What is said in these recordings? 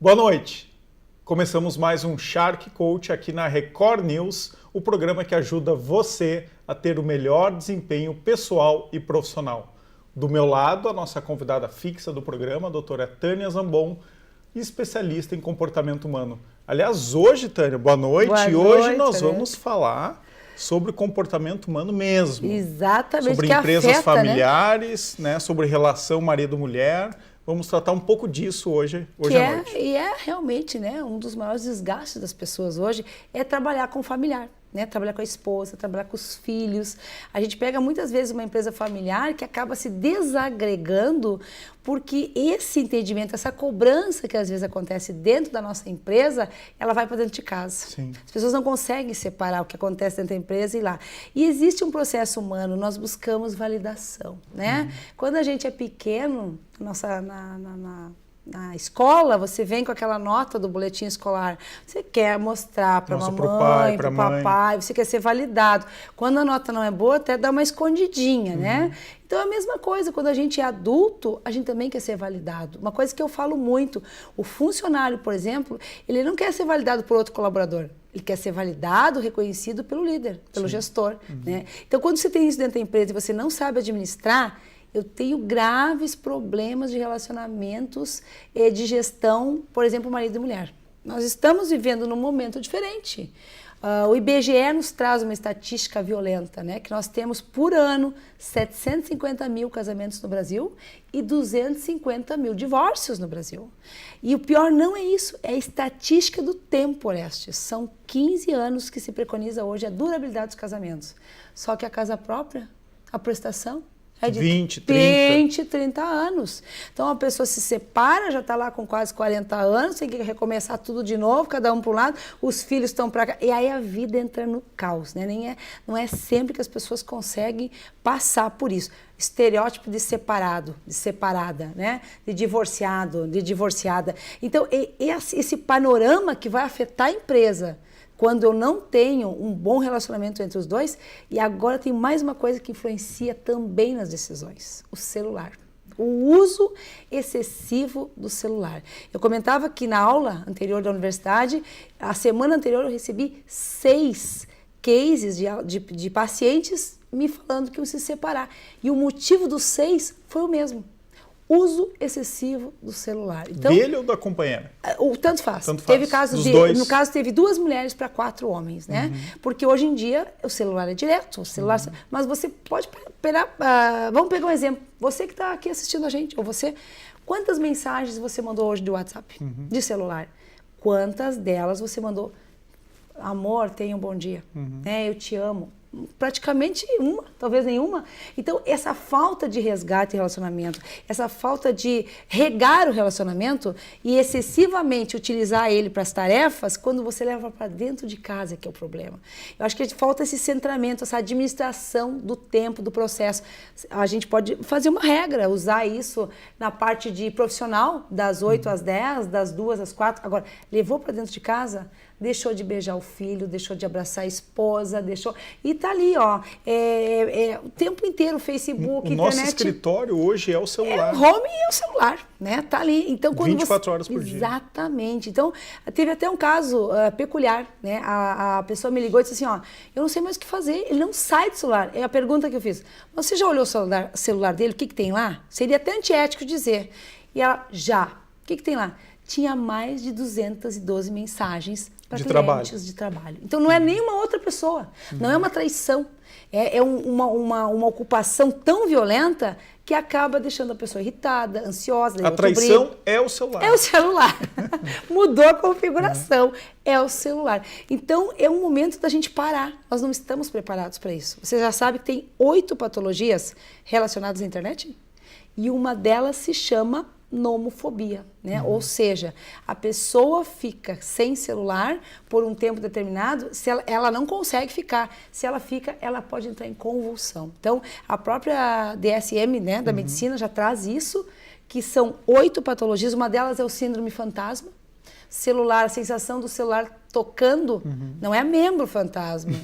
Boa noite! Começamos mais um Shark Coach aqui na Record News, o programa que ajuda você a ter o melhor desempenho pessoal e profissional. Do meu lado, a nossa convidada fixa do programa, a doutora Tânia Zambon, especialista em comportamento humano. Aliás, hoje, Tânia, boa noite. Boa E hoje noite, nós vamos falar sobre comportamento humano mesmo. Exatamente, sobre que empresas afeta, familiares, né? Sobre relação marido-mulher. Vamos tratar um pouco disso hoje à noite. E é realmente, né, um dos maiores desgastes das pessoas hoje é trabalhar com o familiar, né? Trabalhar com a esposa, trabalhar com os filhos. A gente pega muitas vezes uma empresa familiar que acaba se desagregando porque esse entendimento, essa cobrança que às vezes acontece dentro da nossa empresa, ela vai para dentro de casa. Sim. As pessoas não conseguem separar o que acontece dentro da empresa e lá. E existe um processo humano, nós buscamos validação, né? Quando a gente é pequeno, na escola, você vem com aquela nota do boletim escolar, você quer mostrar para a mamãe, para o papai, você quer ser validado. Quando a nota não é boa, até dá uma escondidinha, né? Então é a mesma coisa, quando a gente é adulto, a gente também quer ser validado. Uma coisa que eu falo muito, o funcionário, por exemplo, ele não quer ser validado por outro colaborador. Ele quer ser validado, reconhecido pelo líder, pelo gestor, né? Então quando você tem isso dentro da empresa e você não sabe administrar, eu tenho graves problemas de relacionamentos de gestão, por exemplo, marido e mulher. Nós estamos vivendo num momento diferente. O IBGE nos traz uma estatística violenta, né? Que nós temos por ano 750 mil casamentos no Brasil e 250 mil divórcios no Brasil. E o pior não é isso, é a estatística do tempo, Orestes. São 15 anos que se preconiza hoje a durabilidade dos casamentos. Só que a casa própria, a prestação, é de 20, 30 anos. Então a pessoa se separa, já está lá com quase 40 anos, tem que recomeçar tudo de novo, cada um para um lado, os filhos estão para cá. E aí a vida entra no caos, né? Não é sempre que as pessoas conseguem passar por isso. Estereótipo de separado, de separada, né? De divorciado, de divorciada. Então esse panorama que vai afetar a empresa, quando eu não tenho um bom relacionamento entre os dois, e agora tem mais uma coisa que influencia também nas decisões, o celular. O uso excessivo do celular. Eu comentava que na aula anterior da universidade, a semana anterior eu recebi 6 cases de pacientes me falando que iam se separar. E o motivo dos 6 foi o mesmo. Uso excessivo do celular. Então, dele ou da companheira? Tanto faz. Tanto faz. Teve casos dois. No caso, teve 2 mulheres para 4 homens, né? Porque hoje em dia o celular é direto, o celular. Mas você pode pegar. Vamos pegar um exemplo. Você que está aqui assistindo a gente, ou você, quantas mensagens você mandou hoje de WhatsApp, de celular? Quantas delas você mandou? Amor, tenha um bom dia. Eu te amo. Praticamente uma, talvez nenhuma. Então, essa falta de resgate e relacionamento, essa falta de regar o relacionamento e excessivamente utilizar ele para as tarefas, quando você leva para dentro de casa, que é o problema. Eu acho que falta esse centramento, essa administração do tempo, do processo. A gente pode fazer uma regra, usar isso na parte de profissional, das 8 às 10, das 2 às 4. Agora, levou para dentro de casa, deixou de beijar o filho, deixou de abraçar a esposa, deixou... E tá ali, ó, o tempo inteiro, Facebook, internet... O nosso escritório hoje é o celular. É o home e é o celular, né? Tá ali. Então, quando 24 horas por dia. Exatamente. Então, teve até um caso peculiar, né? A pessoa me ligou e disse assim, ó, eu não sei mais o que fazer, ele não sai do celular. É a pergunta que eu fiz. Você já olhou o celular dele? O que tem lá? Seria até antiético dizer. E ela, já. O que tem lá? Tinha mais de 212 mensagens para clientes de trabalho. Então não é nenhuma outra pessoa, não é uma traição, é uma ocupação tão violenta que acaba deixando a pessoa irritada, ansiosa. A traição é o celular. É o celular. Mudou a configuração, é o celular. Então é um momento da gente parar, nós não estamos preparados para isso. Você já sabe que tem 8 patologias relacionadas à internet? E uma delas se chama nomofobia, né? Ou seja, a pessoa fica sem celular por um tempo determinado, se ela não consegue ficar. Se ela fica, ela pode entrar em convulsão. Então, a própria DSM, né, da medicina já traz isso, que são 8 patologias, uma delas é o síndrome fantasma. celular, a sensação do celular tocando, não é membro fantasma.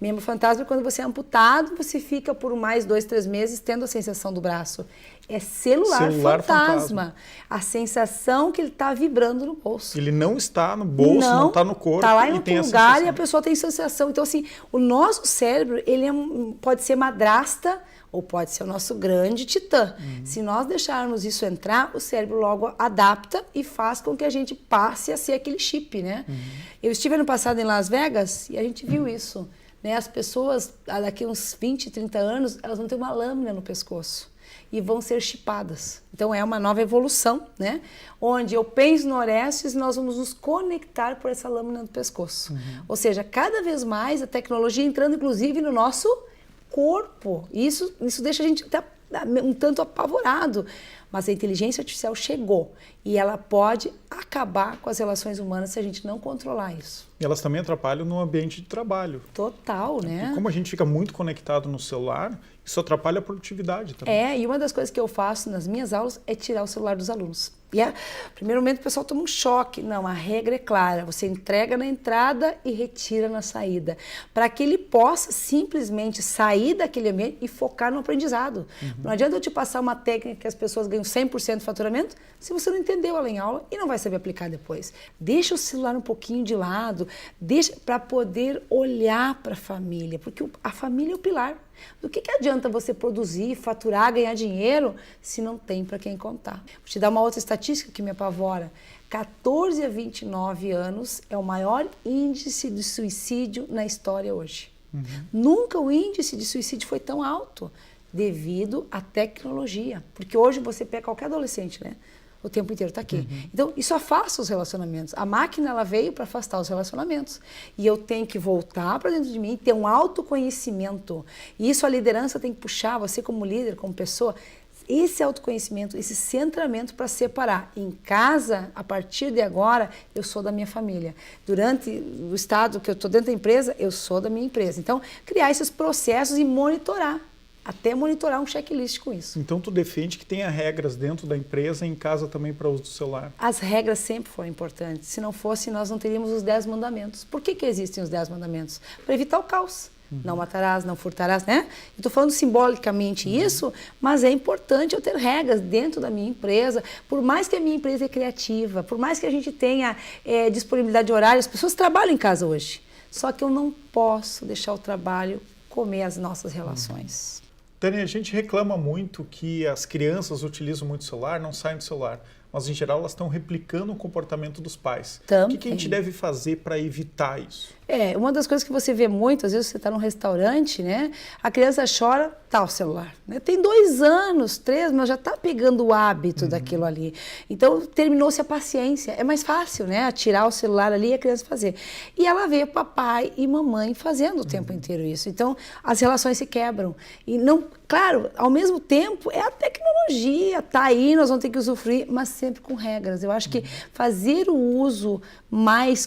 Membro fantasma é quando você é amputado, você fica por mais 2, 3 meses tendo a sensação do braço. É celular fantasma. A sensação que ele está vibrando no bolso. Ele não está no bolso, não está no corpo. Está lá em outro lugar e a pessoa tem sensação. Então, assim, o nosso cérebro, ele pode ser madrasta ou pode ser o nosso grande titã. Se nós deixarmos isso entrar, o cérebro logo adapta e faz com que a gente passe a ser aquele chip, né? Eu estive ano passado em Las Vegas e a gente viu isso, né? As pessoas, daqui uns 20, 30 anos, elas vão ter uma lâmina no pescoço e vão ser chipadas. Então é uma nova evolução, né? Onde eu penso no Orestes e nós vamos nos conectar por essa lâmina do pescoço. Ou seja, cada vez mais a tecnologia entrando inclusive no nosso corpo. Isso deixa a gente até um tanto apavorado. Mas a inteligência artificial chegou e ela pode acabar com as relações humanas se a gente não controlar isso. E elas também atrapalham no ambiente de trabalho. Total, né? E como a gente fica muito conectado no celular, isso atrapalha a produtividade também. E uma das coisas que eu faço nas minhas aulas é tirar o celular dos alunos. E no primeiro momento o pessoal toma um choque. Não, a regra é clara. Você entrega na entrada e retira na saída. Para que ele possa simplesmente sair daquele ambiente e focar no aprendizado. Não adianta eu te passar uma técnica que as pessoas ganham 100% de faturamento se você não entendeu ela em aula e não vai saber aplicar depois. Deixa o celular um pouquinho de lado, deixa para poder olhar para a família, porque a família é o pilar. Do que adianta você produzir, faturar, ganhar dinheiro se não tem para quem contar? Vou te dar uma outra estatística que me apavora. 14 a 29 anos é o maior índice de suicídio na história hoje. Nunca o índice de suicídio foi tão alto devido à tecnologia. Porque hoje você pega qualquer adolescente, né? O tempo inteiro está aqui. Então, isso afasta os relacionamentos. A máquina, ela veio para afastar os relacionamentos. E eu tenho que voltar para dentro de mim, ter um autoconhecimento. E isso a liderança tem que puxar, você como líder, como pessoa, esse autoconhecimento, esse centramento para separar. Em casa, a partir de agora, eu sou da minha família. Durante o estado que eu estou dentro da empresa, eu sou da minha empresa. Então, criar esses processos e monitorar. Até monitorar um checklist com isso. Então, tu defende que tenha regras dentro da empresa e em casa também para uso do celular? As regras sempre foram importantes. Se não fosse, nós não teríamos os 10 mandamentos. Por que existem os 10 mandamentos? Para evitar o caos. Não matarás, não furtarás, né? Eu estou falando simbolicamente isso, mas é importante eu ter regras dentro da minha empresa. Por mais que a minha empresa é criativa, por mais que a gente tenha disponibilidade de horário, as pessoas trabalham em casa hoje. Só que eu não posso deixar o trabalho comer as nossas relações. Tânia, a gente reclama muito que as crianças utilizam muito o celular, não saem do celular, mas em geral elas estão replicando o comportamento dos pais. Também. O que a gente deve fazer para evitar isso? Uma das coisas que você vê muito, às vezes você está num restaurante, né? A criança chora, tá o celular. Né? Tem 2 anos, 3, mas já está pegando o hábito daquilo ali. Então, terminou-se a paciência. É mais fácil, né? Tirar o celular ali e a criança fazer. E ela vê papai e mamãe fazendo o tempo inteiro isso. Então, as relações se quebram. E não, claro, ao mesmo tempo, é a tecnologia, tá aí, nós vamos ter que usufruir, mas sempre com regras. Eu acho que fazer o uso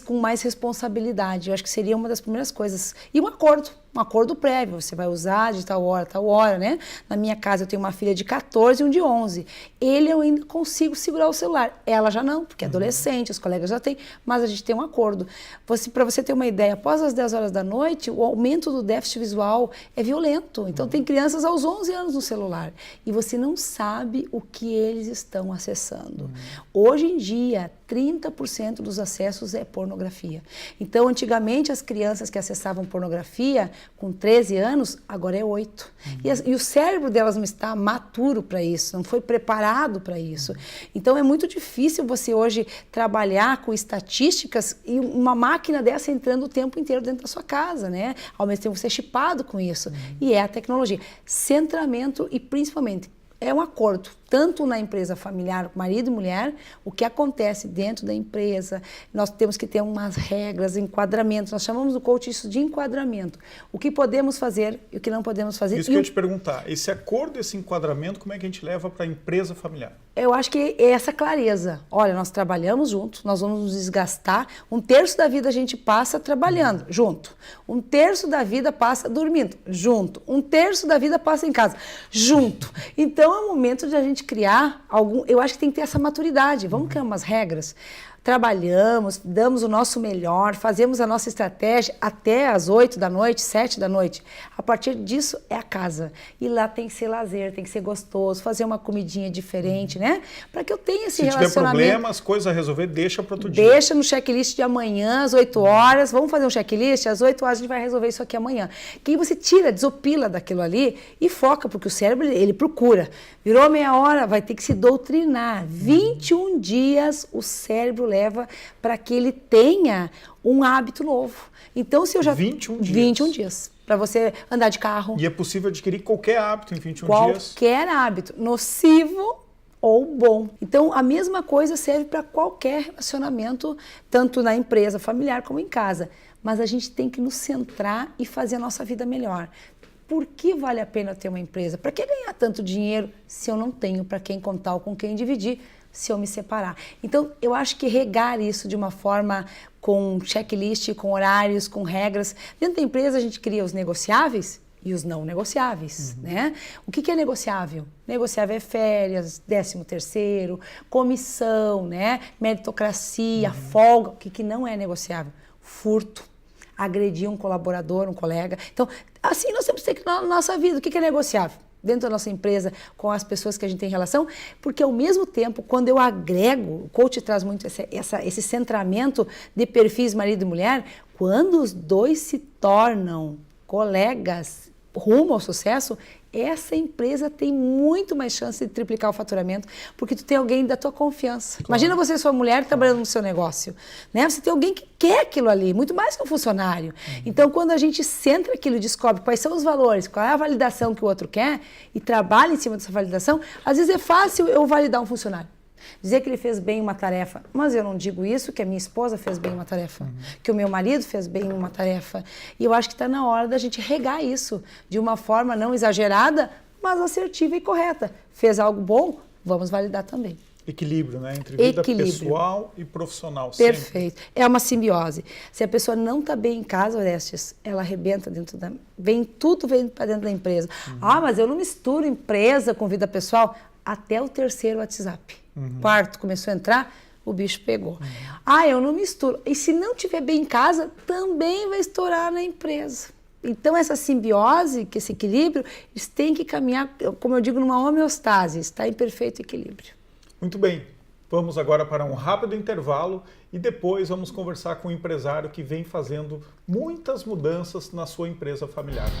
com mais responsabilidade, eu acho que seria uma das primeiras coisas. E um acordo prévio, você vai usar de tal hora, né? Na minha casa eu tenho uma filha de 14 e um de 11. Ele eu ainda consigo segurar o celular. Ela já não, porque é adolescente, os colegas já têm, mas a gente tem um acordo. Para você ter uma ideia, após as 10 horas da noite, o aumento do déficit visual é violento. Então tem crianças aos 11 anos no celular e você não sabe o que eles estão acessando. Hoje em dia, 30% dos acessos é pornografia. Então, antigamente, as crianças que acessavam pornografia com 13 anos, agora é 8. E o cérebro delas não está maturo para isso, não foi preparado para isso. Então, é muito difícil você hoje trabalhar com estatísticas e uma máquina dessa entrando o tempo inteiro dentro da sua casa, né? Ao mesmo tempo, você é chipado com isso. E é a tecnologia. Centramento e, principalmente, é um acordo, tanto na empresa familiar, marido e mulher, o que acontece dentro da empresa, nós temos que ter umas regras, enquadramentos, nós chamamos no coach isso de enquadramento, o que podemos fazer e o que não podemos fazer. Isso que eu ia te perguntar, esse acordo, esse enquadramento, como é que a gente leva para a empresa familiar? Eu acho que é essa clareza, olha, nós trabalhamos juntos, nós vamos nos desgastar, 1/3 da vida a gente passa trabalhando junto, 1/3 da vida passa dormindo junto, 1/3 da vida passa em casa junto. Então é o momento de a gente criar eu acho que tem que ter essa maturidade, vamos criar umas regras. trabalhamos, damos o nosso melhor, fazemos a nossa estratégia até as 8 da noite, 7 da noite. A partir disso é a casa. E lá tem que ser lazer, tem que ser gostoso, fazer uma comidinha diferente, né? Para que eu tenha esse relacionamento. Se tiver problemas, coisas a resolver, deixa para outro dia. Deixa no checklist de amanhã, às 8 horas. Vamos fazer um checklist? Às 8 horas a gente vai resolver isso aqui amanhã. Que aí você tira, desopila daquilo ali e foca, porque o cérebro, ele procura. Virou meia hora, vai ter que se doutrinar. 21 dias o cérebro leva para que ele tenha um hábito novo. Então, se eu já... 21 dias. 21 dias. Para você andar de carro. E é possível adquirir qualquer hábito em 21 dias? Qualquer hábito. Nocivo ou bom. Então, a mesma coisa serve para qualquer relacionamento, tanto na empresa familiar como em casa. Mas a gente tem que nos centrar e fazer a nossa vida melhor. Por que vale a pena ter uma empresa? Para que ganhar tanto dinheiro se eu não tenho para quem contar ou com quem dividir, se eu me separar? Então, eu acho que regar isso de uma forma com checklist, com horários, com regras. Dentro da empresa, a gente cria os negociáveis e os não negociáveis, né? O que é negociável? Negociável é férias, 13º, comissão, né? Meritocracia, folga. O que não é negociável? Furto, agredir um colaborador, um colega. Então, assim nós temos que ter na nossa vida. O que é negociável? Dentro da nossa empresa, com as pessoas que a gente tem relação, porque ao mesmo tempo, quando eu agrego, o coach traz muito esse centramento de perfis marido e mulher, quando os dois se tornam colegas rumo ao sucesso, essa empresa tem muito mais chance de triplicar o faturamento, porque tu tem alguém da tua confiança. Claro. Imagina você e sua mulher trabalhando no seu negócio, né? Você tem alguém que quer aquilo ali, muito mais que um funcionário. Então, quando a gente centra aquilo e descobre quais são os valores, qual é a validação que o outro quer e trabalha em cima dessa validação, às vezes é fácil eu validar um funcionário. Dizer que ele fez bem uma tarefa, mas eu não digo isso, que a minha esposa fez bem uma tarefa, que o meu marido fez bem uma tarefa. E eu acho que está na hora da gente regar isso de uma forma não exagerada, mas assertiva e correta. Fez algo bom, vamos validar também. Equilíbrio, né? Entre vida pessoal e profissional. Perfeito. Sempre. É uma simbiose. Se a pessoa não está bem em casa, Orestes, ela arrebenta dentro da... Tudo vem para dentro da empresa. Ah, mas eu não misturo empresa com vida pessoal. Até o 3º WhatsApp. Quarto começou a entrar, o bicho pegou. Ah, eu não misturo. E se não estiver bem em casa, também vai estourar na empresa. Então, essa simbiose, esse equilíbrio, eles têm que caminhar, como eu digo, numa homeostase, está em perfeito equilíbrio. Muito bem. Vamos agora para um rápido intervalo e depois vamos conversar com um empresário que vem fazendo muitas mudanças na sua empresa familiar.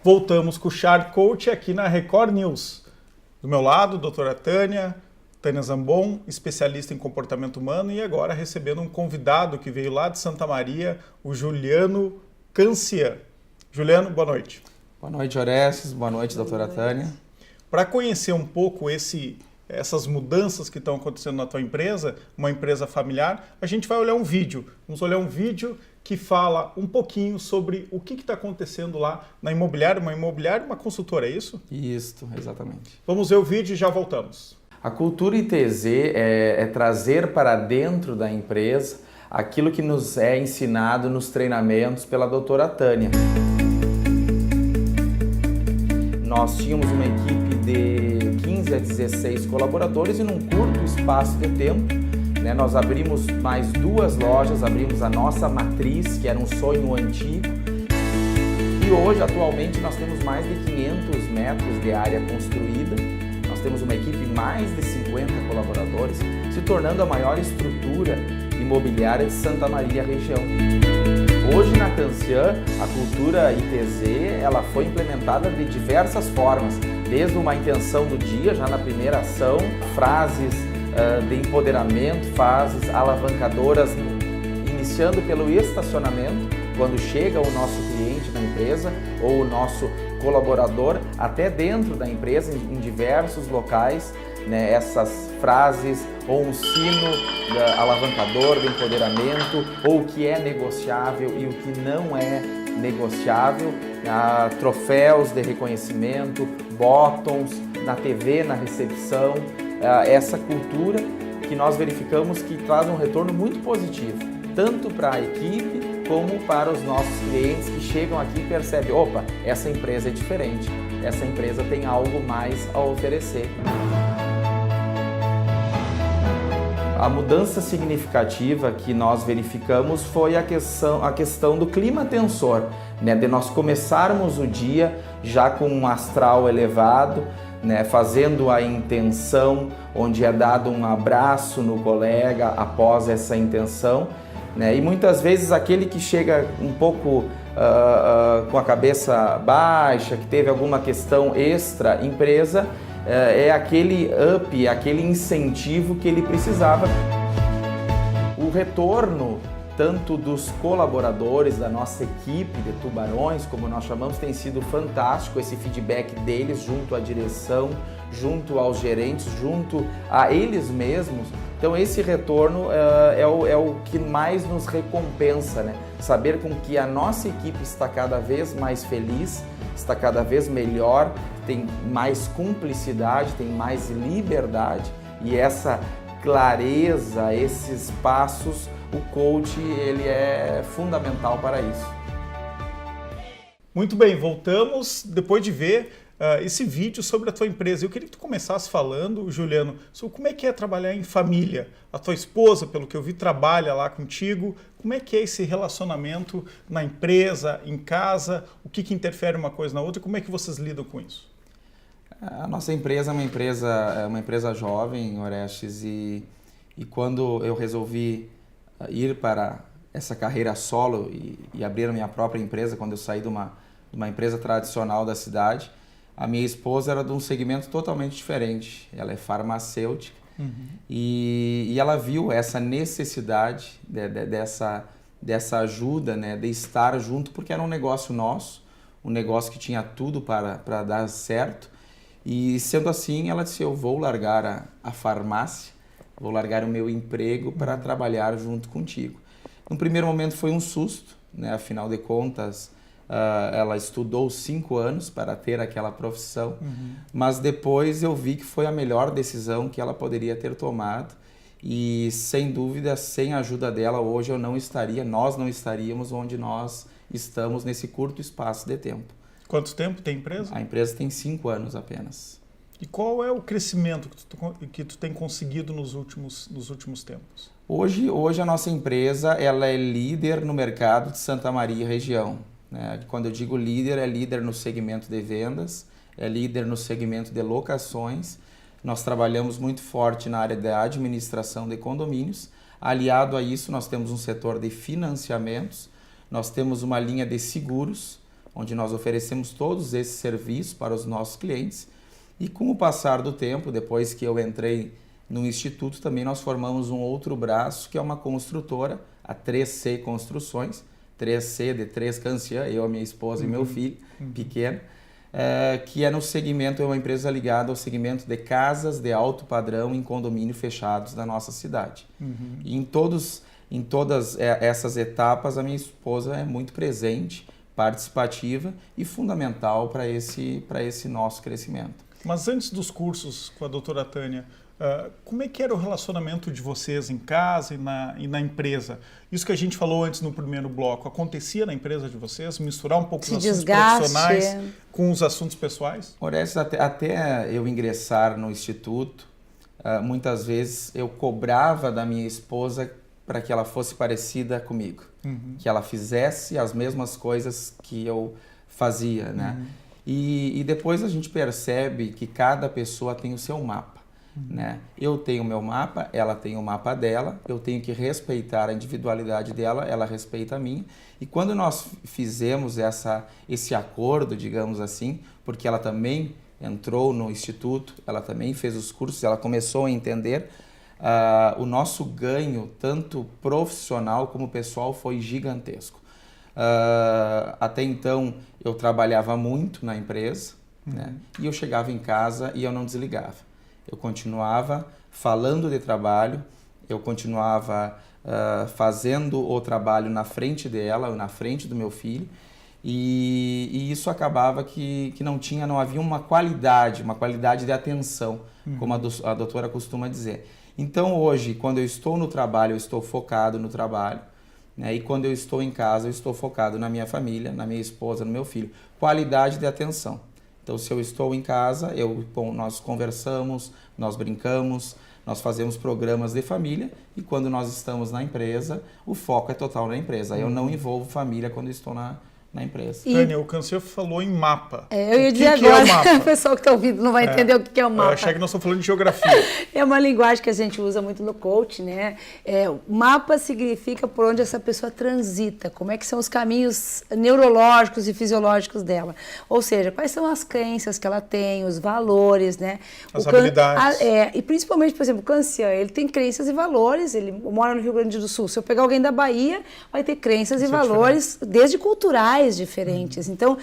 Voltamos com o Shark Coach aqui na Record News. Do meu lado, doutora Tânia Zambon, especialista em comportamento humano, e agora recebendo um convidado que veio lá de Santa Maria, o Juliano Cancian. Juliano, boa noite. Boa noite, Orestes. Boa noite, doutora Tânia. Para conhecer um pouco esse essas mudanças que estão acontecendo na tua empresa, uma empresa familiar, a gente vai olhar um vídeo. Vamos olhar um vídeo que fala um pouquinho sobre o que está acontecendo lá na imobiliária, uma consultora, é isso? Isso, exatamente. Vamos ver o vídeo e já voltamos. A cultura ITZ é trazer para dentro da empresa aquilo que nos é ensinado nos treinamentos pela doutora Tânia. Nós tínhamos uma equipe de 15 a 16 colaboradores e num curto espaço de tempo, né, nós abrimos mais 2 lojas, abrimos a nossa matriz, que era um sonho antigo, e hoje, atualmente, nós temos mais de 500 metros de área construída, nós temos uma equipe de mais de 50 colaboradores, se tornando a maior estrutura imobiliária de Santa Maria região. Hoje na Cancian, a cultura ITZ ela foi implementada de diversas formas, desde uma intenção do dia, já na primeira ação, frases de empoderamento, frases alavancadoras, iniciando pelo estacionamento, quando chega o nosso cliente na empresa ou o nosso colaborador, até dentro da empresa, em diversos locais, né, essas frases, ou um sino alavancador de empoderamento, ou o que é negociável e o que não é negociável, troféus de reconhecimento, bottoms na TV, na recepção, essa cultura que nós verificamos que traz um retorno muito positivo, tanto para a equipe como para os nossos clientes que chegam aqui e percebem, opa, essa empresa é diferente, essa empresa tem algo mais a oferecer. A mudança significativa que nós verificamos foi a questão do clima tensor, né? De nós começarmos o dia já com um astral elevado, né? Fazendo a intenção, onde é dado um abraço no colega após essa intenção, né? E muitas vezes aquele que chega um pouco com a cabeça baixa, que teve alguma questão extra empresa, é aquele up, aquele incentivo que ele precisava. O retorno tanto dos colaboradores da nossa equipe de tubarões, como nós chamamos, tem sido fantástico, esse feedback deles junto à direção, junto aos gerentes, junto a eles mesmos. Então esse retorno é o que mais nos recompensa, né? Saber com que a nossa equipe está cada vez mais feliz, está cada vez melhor, tem mais cumplicidade, tem mais liberdade, e essa clareza, esses passos, o coach ele é fundamental para isso. Muito bem, voltamos depois de ver esse vídeo sobre a tua empresa. Eu queria que tu começasse falando, Juliano, sobre como é que é trabalhar em família. A tua esposa, pelo que eu vi, trabalha lá contigo. Como é que é esse relacionamento na empresa, em casa? O que interfere uma coisa na outra? Como é que vocês lidam com isso? A nossa empresa é uma empresa jovem, Orestes, e quando eu resolvi ir para essa carreira solo e abrir a minha própria empresa, quando eu saí de uma empresa tradicional da cidade, a minha esposa era de um segmento totalmente diferente. Ela é farmacêutica, e ela viu essa necessidade dessa ajuda, né, de estar junto, porque era um negócio nosso, um negócio que tinha tudo para dar certo. E sendo assim, ela disse, eu vou largar a farmácia, vou largar o meu emprego para trabalhar junto contigo. No primeiro momento foi um susto, né? Afinal de contas, ela estudou 5 anos para ter aquela profissão, mas depois eu vi que foi a melhor decisão que ela poderia ter tomado, e sem dúvida, sem a ajuda dela, hoje nós não estaríamos onde nós estamos nesse curto espaço de tempo. Quanto tempo tem a empresa? A empresa tem 5 anos apenas. E qual é o crescimento que tu tem conseguido nos últimos tempos? Hoje a nossa empresa ela é líder no mercado de Santa Maria região, né? Quando eu digo líder, é líder no segmento de vendas, é líder no segmento de locações. Nós trabalhamos muito forte na área da administração de condomínios. Aliado a isso, nós temos um setor de financiamentos, nós temos uma linha de seguros, onde nós oferecemos todos esses serviços para os nossos clientes. E com o passar do tempo, depois que eu entrei no Instituto, também nós formamos um outro braço, que é uma construtora, a 3C Construções, 3C de 3 Cancian, eu, a minha esposa e meu filho pequeno. que é no segmento, é uma empresa ligada ao segmento de casas de alto padrão em condomínio fechados da nossa cidade. E em todas essas etapas, a minha esposa é muito presente, participativa e fundamental para esse nosso crescimento. Mas antes dos cursos com a doutora Tânia, como é que era o relacionamento de vocês em casa e na empresa? Isso que a gente falou antes no primeiro bloco, acontecia na empresa de vocês? Misturar um pouco os assuntos profissionais com os assuntos pessoais? Orestes, até eu ingressar no Instituto, muitas vezes eu cobrava da minha esposa para que ela fosse parecida comigo. Que ela fizesse as mesmas coisas que eu fazia, né? E depois a gente percebe que cada pessoa tem o seu mapa. Né? Eu tenho o meu mapa, ela tem o mapa dela, eu tenho que respeitar a individualidade dela, ela respeita a minha. E quando nós fizemos esse acordo, digamos assim, porque ela também entrou no Instituto, ela também fez os cursos, ela começou a entender, o nosso ganho, tanto profissional como pessoal, foi gigantesco. Até então, eu trabalhava muito na empresa, né? E eu chegava em casa e eu não desligava. Eu continuava falando de trabalho, eu continuava fazendo o trabalho na frente dela, na frente do meu filho, e isso acabava que não havia uma qualidade de atenção, como a doutora costuma dizer. Então hoje, quando eu estou no trabalho, eu estou focado no trabalho, né? E quando eu estou em casa, eu estou focado na minha família, na minha esposa, no meu filho. Qualidade de atenção. Então, se eu estou em casa, nós conversamos, nós brincamos, nós fazemos programas de família, e quando nós estamos na empresa, o foco é total na empresa. Eu não envolvo família quando estou na empresa. Tânia, o Cancian falou em mapa. Eu ia dizer agora, o pessoal que está ouvindo não vai entender o que é o mapa. Eu achei que nós estamos falando de geografia. É uma linguagem que a gente usa muito no coach, né? O mapa significa por onde essa pessoa transita, como é que são os caminhos neurológicos e fisiológicos dela. Ou seja, quais são as crenças que ela tem, os valores, né? As habilidades. E principalmente, por exemplo, o Cancian, ele tem crenças e valores, ele mora no Rio Grande do Sul. Se eu pegar alguém da Bahia, vai ter crenças e valores, desde culturais, diferentes. Então,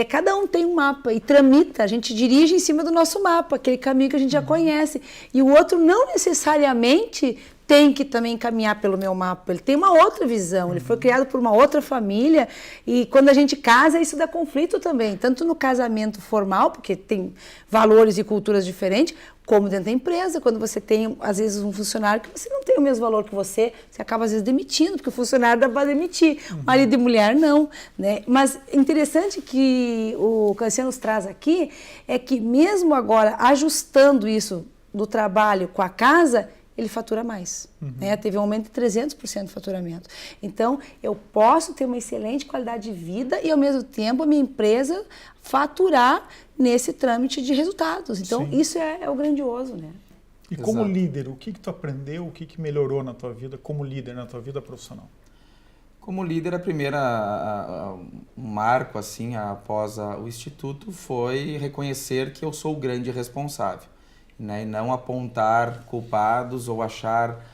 cada um tem um mapa e tramita, a gente dirige em cima do nosso mapa, aquele caminho que a gente já conhece. E o outro não necessariamente tem que também caminhar pelo meu mapa, ele tem uma outra visão, ele foi criado por uma outra família, e quando a gente casa, isso dá conflito também, tanto no casamento formal, porque tem valores e culturas diferentes, como dentro da empresa, quando você tem, às vezes, um funcionário que você não tem o mesmo valor que você acaba, às vezes, demitindo, porque o funcionário dá para demitir, marido e mulher não, né? Mas interessante que o Cancian nos traz aqui, é que mesmo agora, ajustando isso do trabalho com a casa, ele fatura mais. Né? Teve um aumento de 300% de faturamento. Então, eu posso ter uma excelente qualidade de vida e, ao mesmo tempo, a minha empresa faturar nesse trâmite de resultados. Então, isso é o grandioso, né? E como líder, o que tu aprendeu, o que melhorou na tua vida como líder, na tua vida profissional? Como líder, um marco assim, após o Instituto foi reconhecer que eu sou o grande responsável. Né, e não apontar culpados ou achar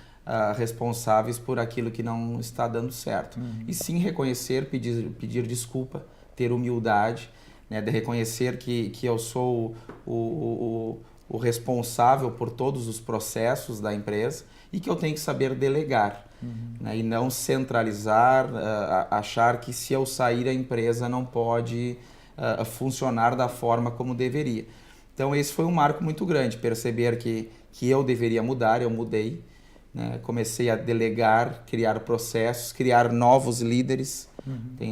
responsáveis por aquilo que não está dando certo. E sim reconhecer, pedir desculpa, ter humildade, né, de reconhecer que eu sou o responsável por todos os processos da empresa e que eu tenho que saber delegar. Né, e não centralizar, achar que se eu sair a empresa não pode funcionar da forma como deveria. Então esse foi um marco muito grande, perceber que eu deveria mudar, eu mudei, né? Comecei a delegar, criar processos, criar novos líderes.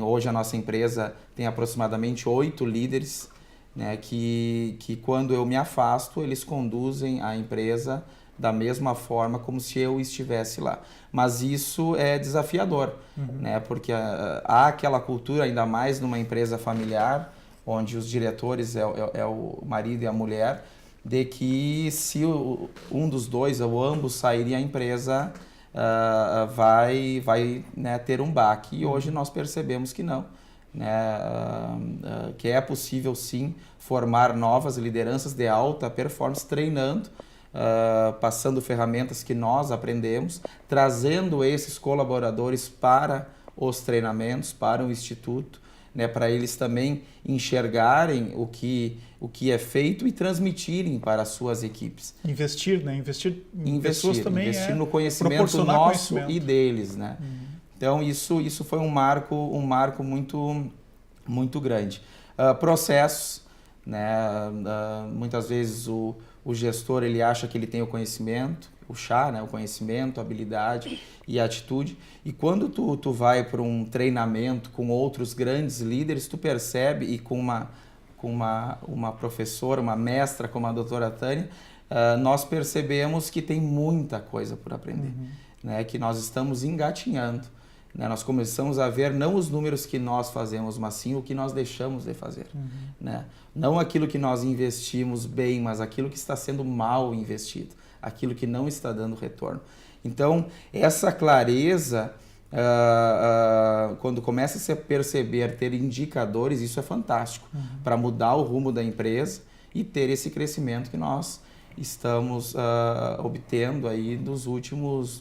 Hoje a nossa empresa tem aproximadamente 8 líderes, né? que quando eu me afasto, eles conduzem a empresa da mesma forma como se eu estivesse lá. Mas isso é desafiador, né? Porque há aquela cultura, ainda mais numa empresa familiar, onde os diretores é o marido e a mulher, de que se um dos dois ou ambos saírem, a empresa vai né, ter um baque. E hoje nós percebemos que não, né, que é possível sim formar novas lideranças de alta performance, treinando, passando ferramentas que nós aprendemos, trazendo esses colaboradores para os treinamentos, para o Instituto, né, para eles também enxergarem o que é feito e transmitirem para as suas equipes. Investir, né? Investir em pessoas também, investir no conhecimento nosso e deles, né? Então isso foi um marco muito grande. Processos, né? Muitas vezes o gestor ele acha que ele tem o conhecimento, o chá, né? O conhecimento, a habilidade e a atitude. E quando tu vai para um treinamento com outros grandes líderes, tu percebe, e com uma professora, uma mestra como a doutora Tânia, nós percebemos que tem muita coisa por aprender, né? Que nós estamos engatinhando. Né? Nós começamos a ver não os números que nós fazemos, mas sim o que nós deixamos de fazer. Né? Não aquilo que nós investimos bem, mas aquilo que está sendo mal investido, aquilo que não está dando retorno. Então, essa clareza, quando começa a se perceber, ter indicadores, isso é fantástico para mudar o rumo da empresa e ter esse crescimento que nós estamos obtendo aí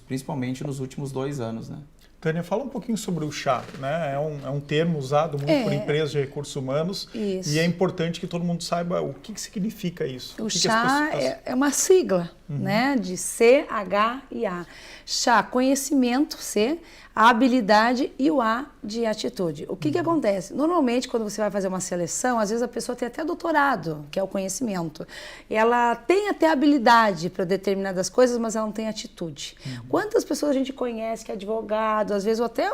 principalmente nos últimos 2 anos, né? Tânia, fala um pouquinho sobre o chá, né? É um termo usado muito por empresas de recursos humanos. Isso. E é importante que todo mundo saiba o que significa isso. O chá é uma sigla, né? De C, H e A. Chá, conhecimento, C, a habilidade e o A de atitude. O que acontece? Normalmente, quando você vai fazer uma seleção, às vezes a pessoa tem até doutorado, que é o conhecimento. Ela tem até habilidade para determinadas coisas, mas ela não tem atitude. Quantas pessoas a gente conhece que é advogado, às vezes ou até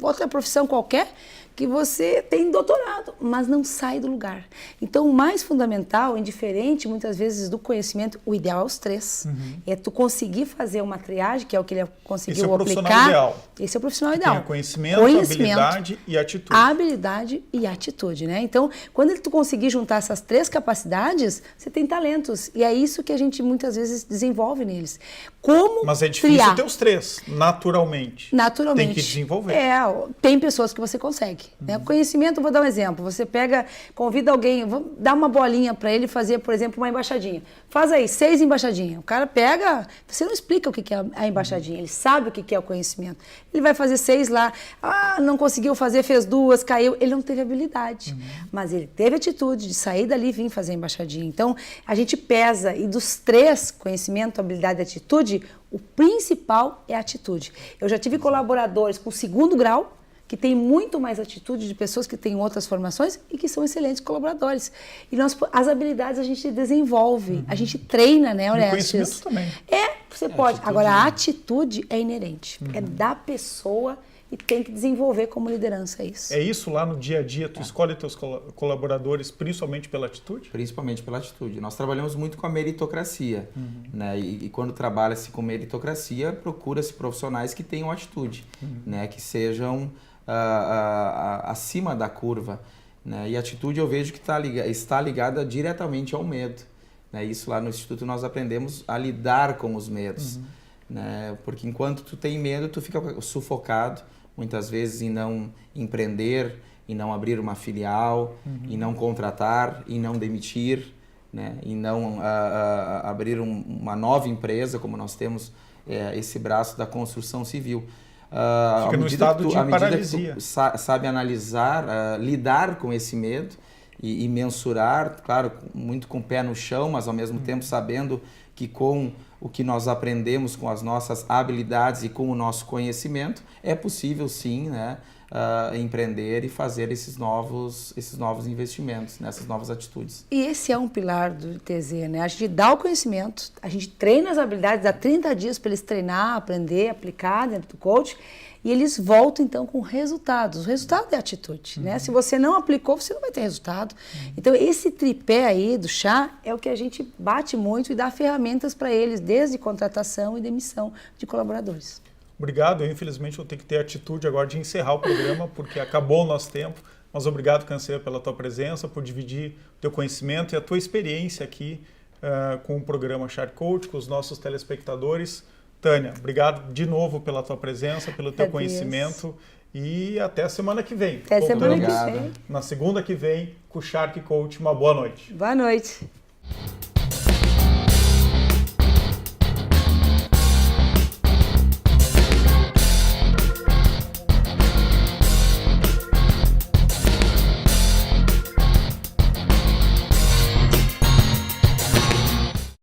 outra profissão qualquer, que você tem doutorado, mas não sai do lugar. Então, o mais fundamental, indiferente muitas vezes do conhecimento, o ideal é os 3. É tu conseguir fazer uma triagem, que é o que ele conseguiu aplicar. Esse é o profissional ideal. Esse é o profissional ideal. Tem conhecimento, habilidade e atitude. Habilidade e atitude, né? Então, quando tu conseguir juntar essas 3 capacidades, você tem talentos. E é isso que a gente muitas vezes desenvolve neles. Como Mas é difícil ter os 3, naturalmente. Naturalmente. Tem que desenvolver. Tem pessoas que você consegue. Né? O conhecimento, vou dar um exemplo. Você convida alguém, dá uma bolinha para ele fazer, por exemplo, uma embaixadinha. Faz aí 6 embaixadinhas. O cara pega, você não explica o que é a embaixadinha, ele sabe o que é o conhecimento. Ele vai fazer 6 lá, não conseguiu fazer, fez 2, caiu. Ele não teve habilidade, mas ele teve atitude de sair dali e vir fazer a embaixadinha. Então, a gente pesa, e dos 3, conhecimento, habilidade e atitude, o principal é a atitude. Eu já tive colaboradores com 2º grau, que tem muito mais atitude de pessoas que têm outras formações e que são excelentes colaboradores. E as habilidades a gente desenvolve, a gente treina, né, Orestes? O conhecimento também. Você pode. Agora, a atitude é inerente, é da pessoa e tem que desenvolver como liderança isso. É isso lá no dia a dia, tu escolhe teus colaboradores principalmente pela atitude? Principalmente pela atitude. Nós trabalhamos muito com a meritocracia, né? E quando trabalha-se com meritocracia, procura-se profissionais que tenham atitude, né? Que sejam acima da curva, né? E a atitude eu vejo que está ligada diretamente ao medo, né? Isso lá no Instituto nós aprendemos a lidar com os medos, né? Porque enquanto tu tem medo, tu fica sufocado, muitas vezes em não empreender, em não abrir uma filial, em não contratar, em não demitir, né? Em não abrir uma nova empresa, como nós temos esse braço da construção civil. Fica no estado de paralisia. Que tu sabe analisar, lidar com esse medo e mensurar, claro, muito com o pé no chão, mas ao mesmo tempo sabendo que com o que nós aprendemos, com as nossas habilidades e com o nosso conhecimento, é possível sim, né, empreender e fazer esses novos investimentos, nessas novas atitudes. E esse é um pilar do TZ, né? A gente dá o conhecimento, a gente treina as habilidades, dá 30 dias para eles treinar, aprender, aplicar dentro do coach, e eles voltam então com resultados. O resultado é atitude, né? Se você não aplicou, você não vai ter resultado. Então esse tripé aí do chá é o que a gente bate muito e dá ferramentas para eles, desde contratação e demissão de colaboradores. Obrigado. Infelizmente, eu tenho que ter atitude agora de encerrar o programa, porque acabou o nosso tempo. Mas obrigado, Canseira, pela tua presença, por dividir o teu conhecimento e a tua experiência aqui com o programa Chá Coach, com os nossos telespectadores. Tânia, obrigado de novo pela tua presença, pelo teu conhecimento. E até a semana que vem. Até semana que vem. Na segunda que vem, com o Chá Coach. Uma boa noite. Boa noite.